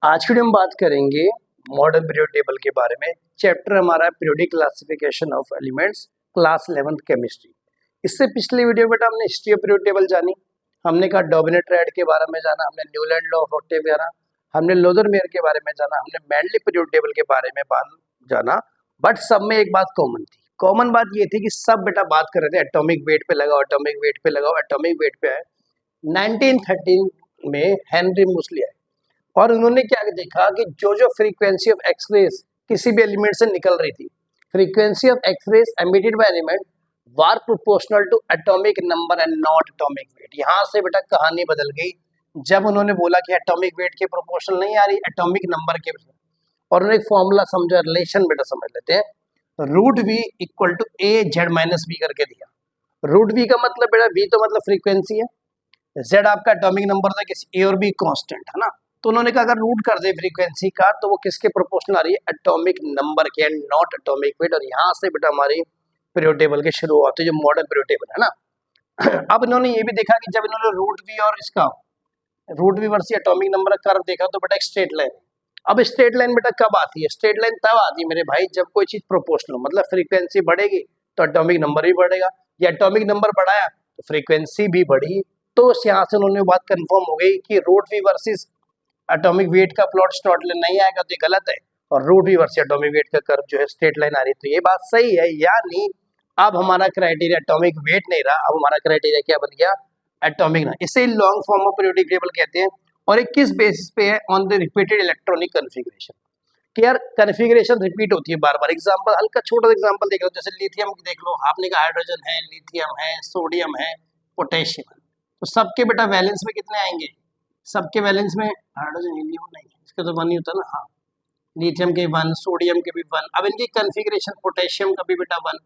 आज की वीडियो में बात करेंगे मॉडर्न पीरियोडिक टेबल के बारे में। चैप्टर हमारा periodic classification of elements, class 11th chemistry. इससे पिछले वीडियो में हमने हिस्ट्री ऑफ पीरियोडिक टेबल जानी, हमने कहा डॉमिनेट ट्रायड के बारे में जाना, हमने न्यूलैंड लॉ ऑफ ऑक्टेव जाना, हमने लोदरमेयर के बारे में जाना, हमने मैंडली पीरियोडिक टेबल के बारे में जाना। बट सब में एक बात कॉमन थी। कॉमन बात ये थी कि सब बेटा बात कर रहे थे एटॉमिक वेट पे लगाओ, एटॉमिक वेट पे लगाओ, एटॉमिक वेट पे आए। 1913 में हेनरी मूसली आए और उन्होंने क्या देखा कि जो फ्रीक्वेंसी ऑफ एक्सरेज किसी भी एलिमेंट से निकल रही थी, frequency of X rays emitted by element varies proportional to atomic number and not atomic weight. यहाँ से बेटा कहानी बदल गई जब उन्होंने बोला कि एटॉमिक वेट के प्रोपोर्शनल नहीं आ रही, एटॉमिक नंबर के। और उन्होंने एक फॉर्मूला समझा, रिलेशन बेटा समझ लेते हैं। Root v equal to a Z minus B करके दिया। रूट वी का मतलब बेटा, वी तो मतलब फ्रीक्वेंसी है, जेड आपका एटॉमिक नंबर था, किसी ए और बी कांस्टेंट है ना। तो उन्होंने कहा अगर रूट कर दे फ्रीक्वेंसी का तो वो किसके प्रोपोर्शनल आ रही है, एटॉमिक नंबर के, एंड नॉट एटॉमिक वेट। और यहाँ से बेटा हमारी पीरियोडिक टेबल की शुरुआत है, जो मॉडर्न पीरियोडिक टेबल है ना। अब इन्होंने ये भी देखा कि जब इन्होंने रूट वी और इसका root v versus atomic number का कर्व देखा तो बेटा एक स्ट्रेट लाइन। अब स्ट्रेट लाइन बेटा कब आती है? स्ट्रेट लाइन तब आती है मेरे भाई जब कोई चीज प्रोपोर्शनल हो, मतलब फ्रीक्वेंसी बढ़ेगी तो एटॉमिक नंबर भी बढ़ेगा, या एटॉमिक नंबर बढ़ाया तो फ्रीक्वेंसी भी बढ़ी। तो यहाँ से उन्होंने बात कंफर्म हो गई कि root v versus atomic weight का प्लॉट स्ट्रेट लाइन नहीं आएगा तो ये गलत है, और root v versus atomic weight का कर्व जो है स्ट्रेट लाइन आ रही है, तो ये बात सही है। यानी अब हमारा क्राइटेरिया एटॉमिक वेट नहीं रहा, अब हमारा क्राइटेरिया क्या बन गया, एटॉमिक ना। इसे long form of periodic table कहते हैं। और एक किस बेसिस पे है, on the repeated electronic configuration, कि यार कन्फिग्रेशन रिपीट होती है बार बार। एग्जांपल, हल्का छोटा एग्जांपल देख लो, जैसे लिथियम देख लो, आपने कहा हाइड्रोजन है, लिथियम है, सोडियम है, पोटेशियम है, तो सबके बेटा वैलेंस में कितने आएंगे? सबके वैलेंस में हाइड्रोजन हीलियम नहीं, इसका तो वन ही होता है ना। हाँ, लिथियम के वन, सोडियम के भी वन, अब इनकी कन्फिग्रेशन पोटेशियम का भी बेटा वन।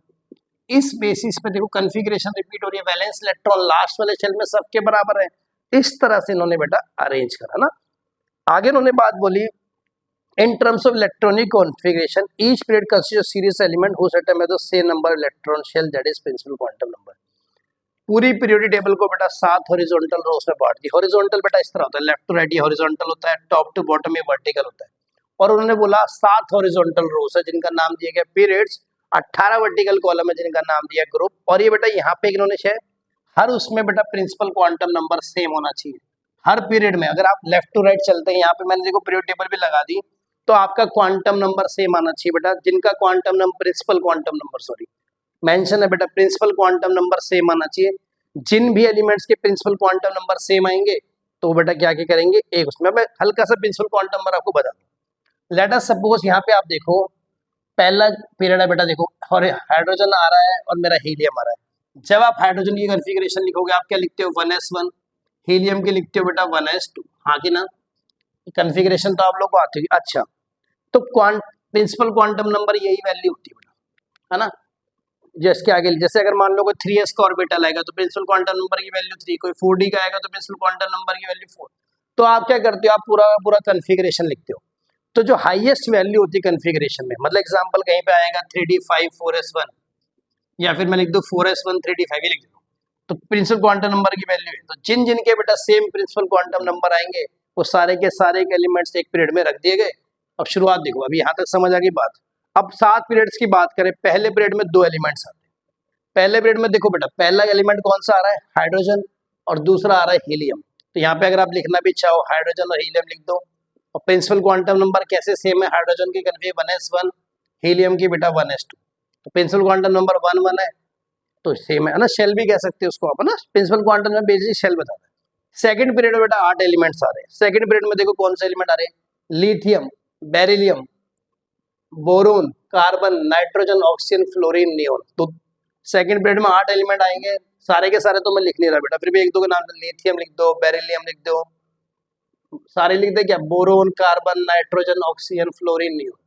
इस बेसिस पे देखो कन्फिग्रेशन रिपीट हो रही है, वैलेंस इलेक्ट्रॉन लास्ट वाले शेल में सबके बराबर है। इस तरह से इन्होंने बेटा अरेंज करा ना। आगे इन्होंने बात बोली, in terms of electronic configuration each period consists of series element whose atom has the same number electron shell, that is principal quantum number। पूरी पीरियोडिक टेबल को बेटा 7 हॉरिजॉन्टल रोज में बांट दी। हॉरिजॉन्टल बेटा इस तरह होता है, लेफ्ट टू राइट ये हॉरिजॉन्टल होता है, टॉप टू बॉटम ये वर्टिकल होता है। और उन्होंने बोला 7 हॉरिजॉन्टल रोज है जिनका नाम दिया गया पीरियड्स, 18 वर्टिकल कॉलम है जिनका नाम दिया ग्रुप। और ये बेटा यहाँ पे इन्होंने हर उसमें बेटा प्रिंसिपल क्वांटम नंबर सेम होना चाहिए हर पीरियड में। अगर आप लेफ्ट टू राइट चलते हैं, यहाँ पे मैंने देखो पीरियड टेबल भी लगा दी, तो आपका क्वांटम नंबर सेम आना चाहिए बेटा, जिनका quantum number principal quantum number sorry mention है बेटा, प्रिंसिपल क्वांटम नंबर सेम आना चाहिए। जिन भी एलिमेंट्स के प्रिंसिपल क्वांटम नंबर सेम आएंगे तो बेटा क्या क्या करेंगे, एक उसमें मैं हल्का सा प्रिंसिपल क्वांटम नंबर आपको बता दूं। लेट अस सपोज यहाँ पे आप देखो पहला पीरियड है बेटा, देखो और हाइड्रोजन आ रहा है और मेरा हीलियम आ रहा है। जब आप हाइड्रोजन की कन्फिग्रेशन लिखोगे आप क्या लिखते हो, 1s1, हीलियम के लिखते हो बेटा 1s2। हाँ कि ना, कन्फिग्रेशन तो आप लोग को आती है। अच्छा, तो प्रिंसिपल क्वांटम नंबर यही वैल्यू होती है बेटा, है ना। जिसके आगे जैसे अगर मान लो कोई 3s का ऑर्बिटल आएगा तो प्रिंसिपल क्वांटम नंबर की वैल्यू 3, कोई 4d का आएगा तो प्रिंसिपल क्वांटम नंबर की वैल्यू 4। तो आप क्या करते हो, आप पूरा पूरा कन्फिग्रेशन लिखते हो। तो जो हाईएस्ट वैल्यू होती है कन्फिग्रेशन में, मतलब एग्जांपल कहीं पे आएगा 3d5 4s1, या फिर मैं लिख दूं 4s1 3d5 लिख दूं, तो प्रिंसिपल क्वांटम नंबर की वैल्यू है। तो जिन जिन के बेटा सेम प्रिंसिपल क्वांटम नंबर आएंगे वो सारे के सारे एलिमेंट्स एक पीरियड में रख दिए गए। अब शुरुआत देखो, अभी यहाँ तक समझ आ गई बात। अब 7 पीरियड्स की बात करें, पहले पीरियड में 2 एलिमेंट्स आते हैं। पहले पीरियड में देखो बेटा पहला एलिमेंट कौन सा आ रहा है, हाइड्रोजन, और दूसरा आ रहा है हीलियम। तो यहाँ पे अगर आप लिखना भी चाहो हाइड्रोजन और हीलियम लिख दो। और प्रिंसिपल क्वांटम नंबर कैसे सेम है, हाइड्रोजन की कन्फिग 1s1, हीलियम की बेटा 1s2। तो प्रिंसिपल क्वांटम नंबर 1 1 है तो सेम है ना, शेल भी कह सकते हैं उसको आप, ना principal quantum number basically shell बताता है। सेकंड पीरियड में बेटा 8 एलिमेंट्स आ रहे हैं। सेकंड पीरियड में देखो कौन से एलिमेंट आ रहे हैं, lithium, beryllium, boron, carbon, nitrogen, oxygen, fluorine, neon. तो सेकंड पीरियड में 8 एलिमेंट आएंगे, सारे के सारे तो मैं लिख नहीं रहा बेटा, फिर भी एक दो के नाम, लिथियम लिख दो, बेरिलियम लिख दो, सारे लिख दे क्या, boron, carbon, nitrogen, oxygen, fluorine, neon.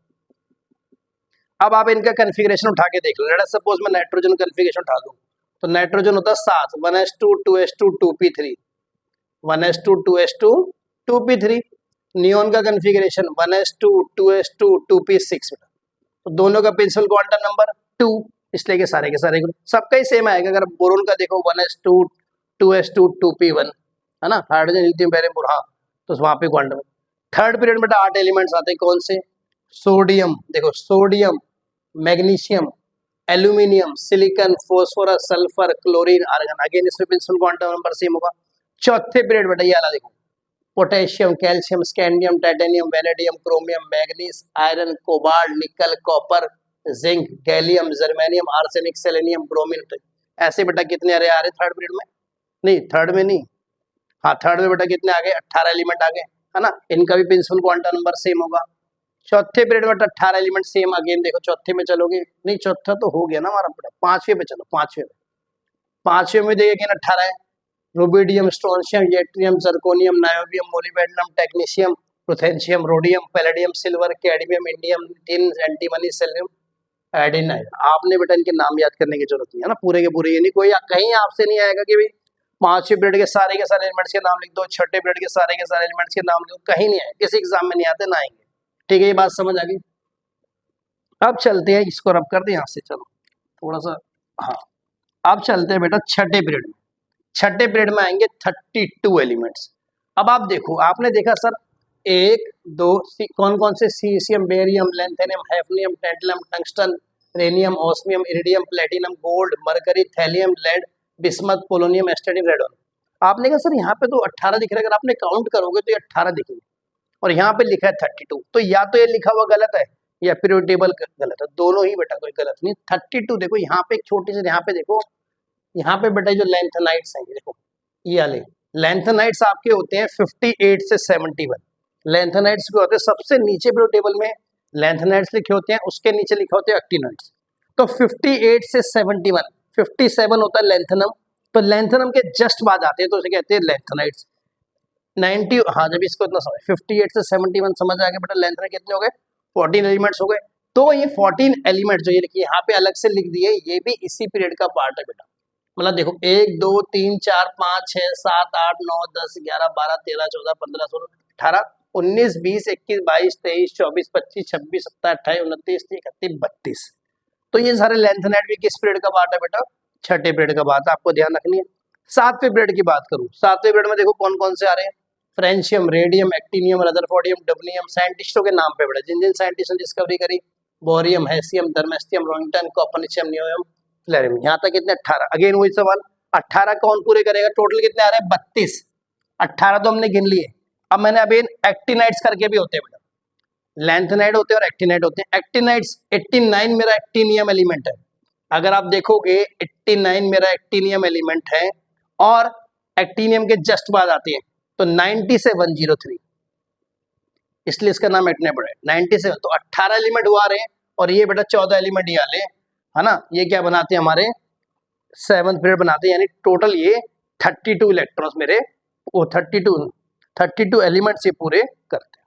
अब आप इनका कन्फिग्रेशन उठा के देख लो। लेट अस सपोज मैं नाइट्रोजन कन्फिग्रेशन उठा दूं, तो नाइट्रोजन होता है 7, 1s2 2s2 2p3, 1s2 2s2 2p3। Neon का कन्फिग्रेशन 1s2 2s2 2p6, तो दोनों का प्रिंसिपल क्वांटम नंबर 2, इसलिए के सारे ग्रुप सबका ही सेम आएगा। अगर बोरोन का देखो 1s2 2s2 2p1, है ना, हाइड्रोजन लिथियम बेरिलियम, हाँ, तो वहां पे क्वांटम। थर्ड पीरियड बेटा 8 एलिमेंट्स आते हैं, कौन से? सोडियम, देखो sodium, magnesium, aluminium, silicon, phosphorus, sulphur, chlorine, argon. Again इसमें प्रिंसिपल क्वांटम नंबर सेम होगा। चौथे पीरियड बेटा ये वाला देखो, potassium, calcium, scandium, titanium, vanadium, chromium, manganese, iron, cobalt, nickel, copper, zinc, gallium, germanium, arsenic, selenium, bromine. ऐसे बेटा कितने अरे आ रहे थर्ड पीरियड में? नहीं थर्ड में नहीं, हाँ थर्ड में बेटा कितने आ गए? 18 एलिमेंट आ गए, है ना। इनका भी प्रिंसिपल क्वांटम नंबर सेम होगा। चौथे पीरियड में 18 एलिमेंट सेम। अगेन देखो चौथे में चलोगे, नहीं चौथा तो हो गया ना हमारा बेटा, पांचवें पे चलो। पांचवें में देखिए 18 है। Rubidium, strontium, yttrium, zirconium, niobium, molybdenum, technetium, ruthenium, rhodium, palladium, silver, cadmium, indium, tin, antimony, selenium, iodine. आपने बेटा इनके नाम याद करने की जरूरत नहीं है ना, पूरे के पूरे। ये नहीं कोई कहीं आपसे नहीं आएगा कि भाई पांचवें पीरियड के सारे एलिमेंट्स के नाम लिख दो, छठे पीरियड के सारे एलिमेंट्स के नाम लिख दो, कहीं नहीं आए, किसी एग्जाम में नहीं आते ना आएंगे। ठीक है, ये बात समझ आ गई। अब चलते हैं, इसको रब कर दे यहाँ से, चलो थोड़ा सा। हाँ अब चलते हैं बेटा छठे पीरियड में। छठे पीरियड में आएंगे 32 एलिमेंट्स। अब आप देखो, आपने देखा सर एक दो कौन कौन से? Caesium, barium, lanthanum, hafnium, tantalum, tungsten, rhenium, osmium, iridium, platinum, gold, mercury, thallium, lead, bismuth, polonium, astatine, radon. आपने कहा सर यहाँ पे तो 18 दिख रहा है, अगर आपने काउंट करोगे तो ये 18 दिखेंगे, और यहाँ पे लिखा है 32। तो या तो ये लिखा हुआ गलत है या पीरियड टेबल गलत है, दोनों ही बेटा, कोई गलत नहीं। 32 देखो यहाँ पे, एक छोटी सी यहाँ पे देखो, यहाँ पे बेटा जो लेंथेनाइट्स हैं, देखो ये वाले लेंथेनाइट्स आपके होते हैं 58 से 71। लेंथेनाइट्स के होते हैं सबसे नीचे पीरियड टेबल में, लेंथेनाइट्स लिखे होते हैं, उसके नीचे लिखा होते हैं एक्टिनोइड्स। तो 58 से 71, 57 होता है लेंथेनम, तो लेंथेनम के जस्ट बाद आते हैं, तो उसे कहते हैं लेंथेनाइट्स। 90, हाँ जब इसको इतना समझ, 58 से 71 समझ आ गया बेटा, लेंथ में कितने हो गए? 14 एलिमेंट्स हो गए। तो ये 14 एलिमेंट जो ये लिखिए यहाँ पे अलग से लिख दिए, ये भी इसी पीरियड का पार्ट है बेटा। मतलब देखो 1 2 3 4 5 6 7 8 9 10 11 12 13 14 15 16 18 19 20 21 22 23 24 25 26 27 28 29 30 31 32। तो ये सारे लेंथेनाइट भी किस पीरियड का पार्ट है बेटा? छठे पीरियड का बात, आपको ध्यान रखनी है। सातवें पीरियड की बात करूं, सातवें पीरियड में देखो कौन कौन से आ रहे हैं? Francium, radium, actinium, rutherfordium, dubnium. साइंटिस्टों के नाम पे बेटा, जिन जिन साइंटिस्ट ने डिस्कवरी करी, bohrium, hassium, darmstadtium, roentgenium, copernicium, nihonium, flerovium. यहाँ तक कितने? 18। अगेन वही सवाल, 18 कौन पूरे करेगा? टोटल कितने आ रहे हैं? 32। 18 तो हमने गिन लिए। अब मैंने अभी एक्टिनाइट्स करके भी होते हैं बेटा, लैंथेनाइट होते हैं और एक्टिनाइट होते हैं। एक्टिनाइट्स 89 मेरा एक्टिनियम एलिमेंट है। अगर आप देखोगे 89 मेरा एक्टिनियम एलिमेंट है, और एक्टिनियम के जस्ट बाद आते हैं तो 90 से 103, इसलिए इसका नाम एक्टिनाइट है। 97 तो 18 एलिमेंट हुआ रहे हैं, और ये बेटा 14 एलिमेंट ये आले, है ना। ये क्या बनाते हैं? हमारे 7th पीरियड बनाते हैं, यानी टोटल ये 32 इलेक्ट्रॉन्स मेरे, वो 32 एलिमेंट्स ये पूरे करते हैं।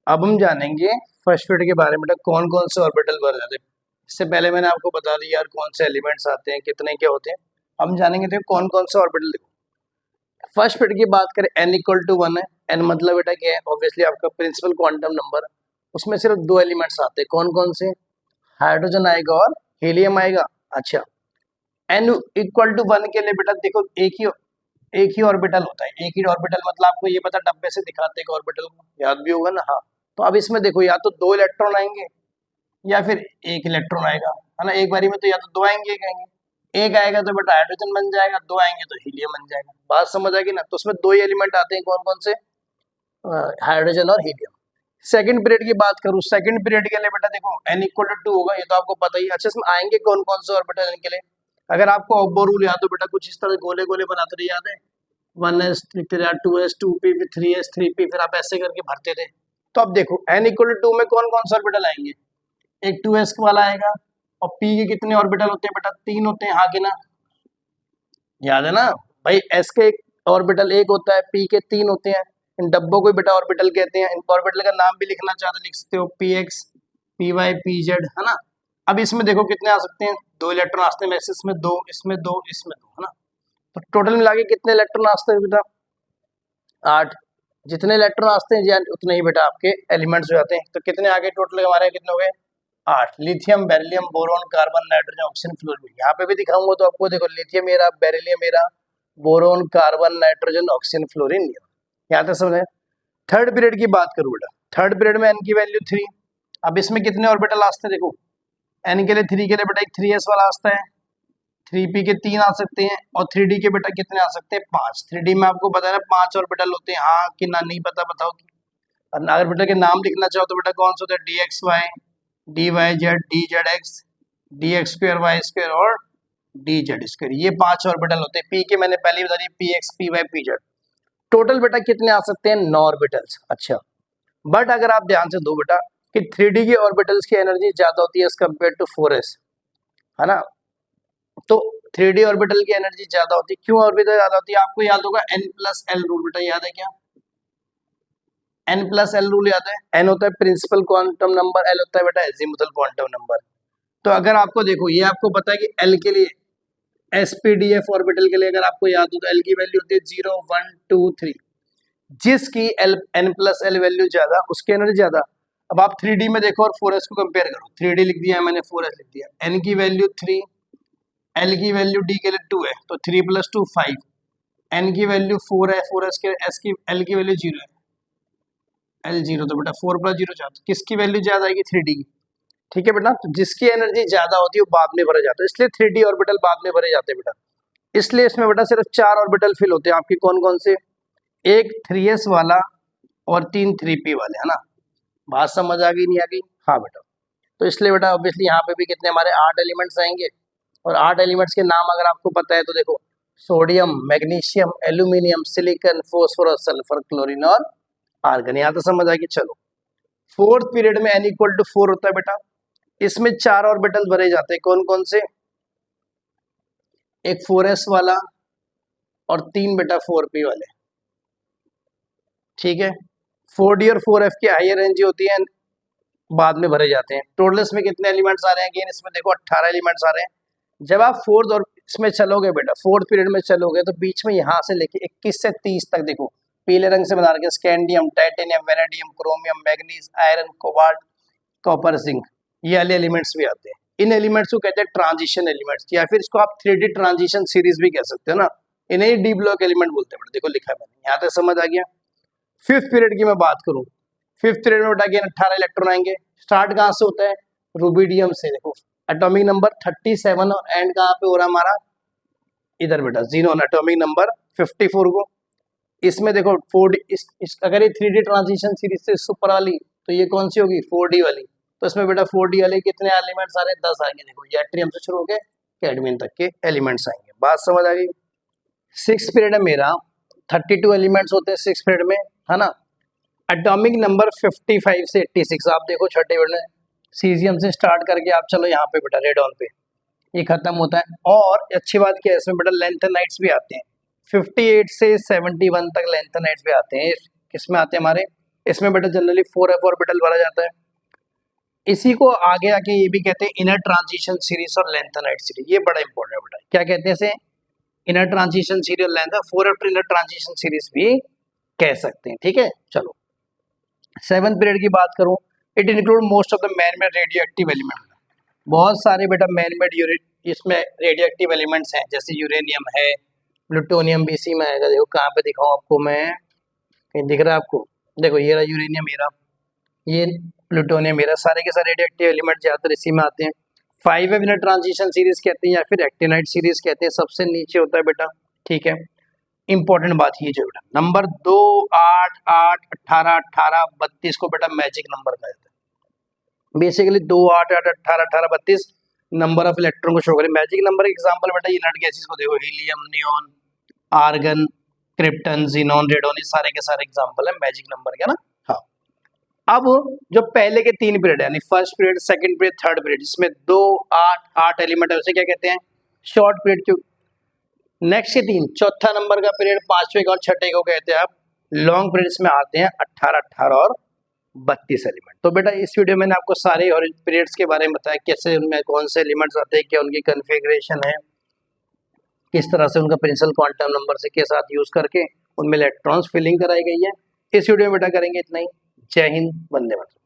अब हम जानेंगे फर्स्ट पीरियड के बारे में, कौन कौन से ऑर्बिटल बन जाते हैं। इससे पहले मैंने आपको बता दिया यार कौन से एलिमेंट्स आते हैं, कितने क्या होते हैं। हम जानेंगे देखो कौन कौन से ऑर्बिटल। देखो फर्स्ट पीरियड की बात करें, n=1 है। n मतलब बेटा क्या है? ऑब्वियसली आपका प्रिंसिपल क्वांटम नंबर। उसमें सिर्फ 2 एलिमेंट्स आते हैं, कौन कौन से? हाइड्रोजन आएगा और हीलियम आएगा। अच्छा, n=1 के लिए बेटा देखो एक ही ऑर्बिटल होता है। एक ही ऑर्बिटल मतलब आपको ये पता, डब्बे से दिखाते हैं ऑर्बिटल को, याद भी होगा ना। हाँ, तो अब इसमें देखो या तो 2 इलेक्ट्रॉन आएंगे या फिर 1 इलेक्ट्रॉन आएगा, है ना। एक बारी में तो या तो 2 आएंगे, एक आएंगे। एक आएगा तो बेटा हाइड्रोजन बन जाएगा, 2 आएंगे तो हीलियम बन जाएगा। बात समझ आएगी ना। तो उसमें 2 ही एलिमेंट आते हैं, कौन कौन से? हाइड्रोजन और हीलियम। सेकंड पीरियड की बात करूं, सेकंड पीरियड के लिए बेटा देखो n=2 होगा, ये तो आपको पता ही। अच्छा, इसमें आएंगे कौन कौन से ऑर्बिटल इनके लिए? अगर आपको ऑब्बो रूल याद हो बेटा, कुछ इस तरह गोले गोले बनाते थे, याद है? 1s 2s 2p फिर 3s 3p, फिर आप ऐसे करके भरते थे। तो अब देखो n=2 में कौन कौन सा ऑर्बिटल आएंगे? एक 2s वाला आएगा, और p के कितने ऑर्बिटल होते हैं बेटा? 3 होते हैं, हाँ कि ना? याद है ना भाई, s के ऑर्बिटल 1 होता है, p के 3 होते हैं। इन डब्बों को बेटा ऑर्बिटल कहते हैं। इन ऑर्बिटल का नाम भी लिखना चाहते लिख सकते हो, px py pz, है ना। अब इसमें देखो कितने आ सकते हैं? 2 इलेक्ट्रॉन आ सकते हैं, इसमें 2 इसमें 2 इसमें 2, है ना। तो टोटल मिला के कितने इलेक्ट्रॉन आते हैं बेटा? 8। जितने इलेक्ट्रॉन आते हैं उतने ही बेटा आपके एलिमेंट्स हो जाते हैं। तो कितने आगे टोटल हमारे, कितने हो गए? 8। Lithium, beryllium, boron, carbon, nitrogen, oxygen, fluorine. यहाँ पे भी दिखाऊंगा तो आपको देखो, लिथियम मेरा, बेरिलियम मेरा, boron, carbon, nitrogen, oxygen, fluorine. यहाँ तक समझे? थर्ड पीरियड की बात करूँ बेटा, थर्ड पीरियड में एन की वैल्यू 3। अब इसमें कितने ऑर्बिटल आते हैं देखो, एन के लिए 3 के लिए बेटा एक 3s वाला आता है, 3p के 3 आ सकते हैं, और 3d के बेटा कितने आ सकते हैं 5। 3d में आपको पता है ना 5 ऑर्बिटल होते हैं, हाँ कि ना नहीं पता बताओ। और अगर बेटा के नाम लिखना चाहो तो बेटा कौन सा होता है, dxy, dyz, dzx, dx2 y2 और dz2, ये 5 ऑर्बिटल होते हैं। p के मैंने पहले ही बता दिया, px, py, pz। टोटल बेटा कितने आ सकते हैं 9 ऑर्बिटल्स। अच्छा, बट अगर आप ध्यान से दो बेटा कि 3d के ऑर्बिटल्स की एनर्जी ज्यादा होती है एज कम्पेयर टू 4s, है ना। तो 3d ऑर्बिटल की एनर्जी ज्यादा होती है, क्यों ऑर्बिटल ज्यादा होती है, आपको याद होगा n+l रूल बेटा, याद है क्या, n+l रूल याद है। n होता है प्रिंसिपल क्वांटम नंबर, l होता है बेटा एजीमुथल क्वांटम नंबर। तो अगर आपको देखो, ये आपको पता है कि l के लिए sp-df ऑर्बिटल के लिए अगर आपको याद हो तो l की वैल्यू होती है 0 1 2 3, जिसकी n+l वैल्यू ज्यादा उसकी एनर्जी ज्यादा। अब आप 3d में देखो और 4s को कंपेयर करो, 3d लिख दिया है मैंने, 4s लिख दिया, n की वैल्यू 3, l की वैल्यू d के लिए 2 है तो 3 + 2 5, n की वैल्यू 4 है, 4s के s की l की वैल्यू 0 है, l 0, तो बेटा 4 + 0 4, किसकी वैल्यू ज्यादा आएगी 3d की। ठीक है बेटा, तो जिसकी एनर्जी ज्यादा होती है वो बाद में भरे जाते हैं, इसलिए 3d ऑर्बिटल बाद में भरे जाते हैं बेटा। इसलिए इसमें बेटा सिर्फ 4 ऑर्बिटल फिल होते हैं आपके, कौन कौन से, एक 3s वाला और 3 3p वाले, है ना। बात समझ आ गई नहीं आ गई, हाँ बेटा। तो इसलिए बेटा ऑब्वियसली यहाँ पे भी कितने हमारे 8 एलिमेंट्स आएंगे, और 8 एलिमेंट्स के नाम अगर आपको पता है तो देखो, sodium, magnesium, aluminium, silicon, phosphorus, sulphur, chlorine और आर्गन। यहाँ तो समझ आ गई। चलो, फोर्थ पीरियड में n = 4 होता है बेटा, इसमें 4 ऑर्बिटल भरे जाते हैं, कौन कौन से, एक 4s वाला और 3 बेटा 4p वाले। ठीक है, 4d और 4f की हायर एनर्जी होती है, बाद में भरे जाते हैं। टोटल इसमें कितने एलिमेंट्स आ रहे हैं, अगेन इसमें देखो 18 एलिमेंट्स आ रहे हैं। जब आप फोर्थ और इसमें चलोगे बेटा, फोर्थ पीरियड में चलोगे तो बीच में यहाँ से लेके 21 से 30 तक देखो, पीले रंग से बना रखे, scandium, titanium, vanadium, chromium, manganese, iron, cobalt, copper, zinc, ये वाले एलिमेंट्स भी आते हैं। इन एलिमेंट्स को कहते हैं ट्रांजिशन एलिमेंट्स, या फिर इसको आप 3D ट्रांजिशन सीरीज भी कह सकते हो ना, इन्हें डी ब्लॉक एलिमेंट बोलते हैं। देखो लिखा है मैंने, यहाँ तक समझ आ गया। फिफ्थ पीरियड की मैं बात करूं, फिफ्थ पीरियड में बेटा अगेन 18 इलेक्ट्रॉन आएंगे। स्टार्ट कहाँ से होता है, रूबिडियम से। देखो एटॉमिक नंबर 37 और एंड कहाँ पे हो रहा है हमारा, इधर बेटा जीनोन, एटॉमिक नंबर 54 को। इसमें देखो 4D, अगर ये 3D ट्रांजिशन सीरीज से सुपर वाली तो ये कौन सी होगी 4D वाली। तो इसमें बेटा 4D वाले कितने एलिमेंट्स आ रहे हैं, 10 आएंगे। देखो ये एट्रियम से शुरू होकर कैडमियम तक के एलिमेंट्स आएंगे। बात समझ आ गई। सिक्स पीरियड है मेरा, 32 एलिमेंट्स होते हैं सिक्स पीरियड में, है ना। एटॉमिक नंबर 55 से 86, आप देखो छठे पीरियड में सीजियम से स्टार्ट करके आप चलो यहाँ पे बेटा रेडॉन पे, ये खत्म होता है। और अच्छी बात क्या है इसमें बेटा, लेंथेनाइट्स भी आते हैं, 58 से 71 तक लेंथेनाइट्स भी आते हैं। किसमें आते हैं हमारे, इसमें बेटा जनरली 4f ऑर्बिटल भरा जाता है। इसी को आगे आके ये भी कहते हैं इनर ट्रांजिशन सीरीज और लेंथेनाइट सीरीज, ये बड़ा इंपॉर्टेंट है बेटा। क्या कहते हैं इसे, इनर ट्रांजिशन सीरीज और length, 4f inner transition series भी कह सकते हैं। ठीक है, चलो सेवंथ पीरियड की बात करूं, it include most of the man made radio active element. बहुत सारे बेटा मैन मेड इसमें रेडियो एक्टिव एलिमेंट्स हैं, जैसे यूरेनियम है, प्लूटोनियम भी इसी में आएगा। देखो कहाँ पे दिखाऊं आपको मैं, कहीं दिख रहा है आपको, देखो ये रहा यूरेनियम, ये प्लूटोनियम, सारे के सारे रेडियो एक्टिव एलिमेंट ज्यादातर इसी में आते हैं। 5f इनर ट्रांजिशन सीरीज कहते हैं या फिर एक्टिनाइट सीरीज कहते हैं, सबसे नीचे होता है बेटा। ठीक है, इंपॉर्टेंट बात ये जो बेटा नंबर 2 8 8 18 18 32 को बेटा मैजिक नंबर कहा जाता है। बेसिकली 2 8 8 18 18 32 नंबर ऑफ इलेक्ट्रॉन को शो करे। मैजिक नंबर एग्जांपल बेटा इनर्ट गैसेस को देखो, helium, neon, argon, krypton, xenon, radon, ये सारे के सारे एग्जांपल है मैजिक नंबर के ना। हाँ, अब जो पहले के 3 पीरियड यानी first period, second period, third period, जिसमें 2 8 8 एलिमेंट है, उसे क्या कहते हैं शॉर्ट पीरियड। क्यों, नेक्स्ट के 3, चौथा नंबर का पीरियड, पांचवे का और छठे को कहते हैं आप लॉन्ग पीरियड्स में आते हैं 18 18 और 32 एलिमेंट। तो बेटा इस वीडियो में मैंने आपको सारे और पीरियड्स के बारे में बताया, कैसे उनमें कौन से एलिमेंट्स आते हैं, क्या उनकी कन्फिग्रेशन है, किस तरह से उनका प्रिंसिपल क्वांटम नंबर से के साथ यूज करके उनमें इलेक्ट्रॉन्स फिलिंग कराई गई है। इस वीडियो में बेटा करेंगे इतना ही। जय हिंद, वंदे मातरम।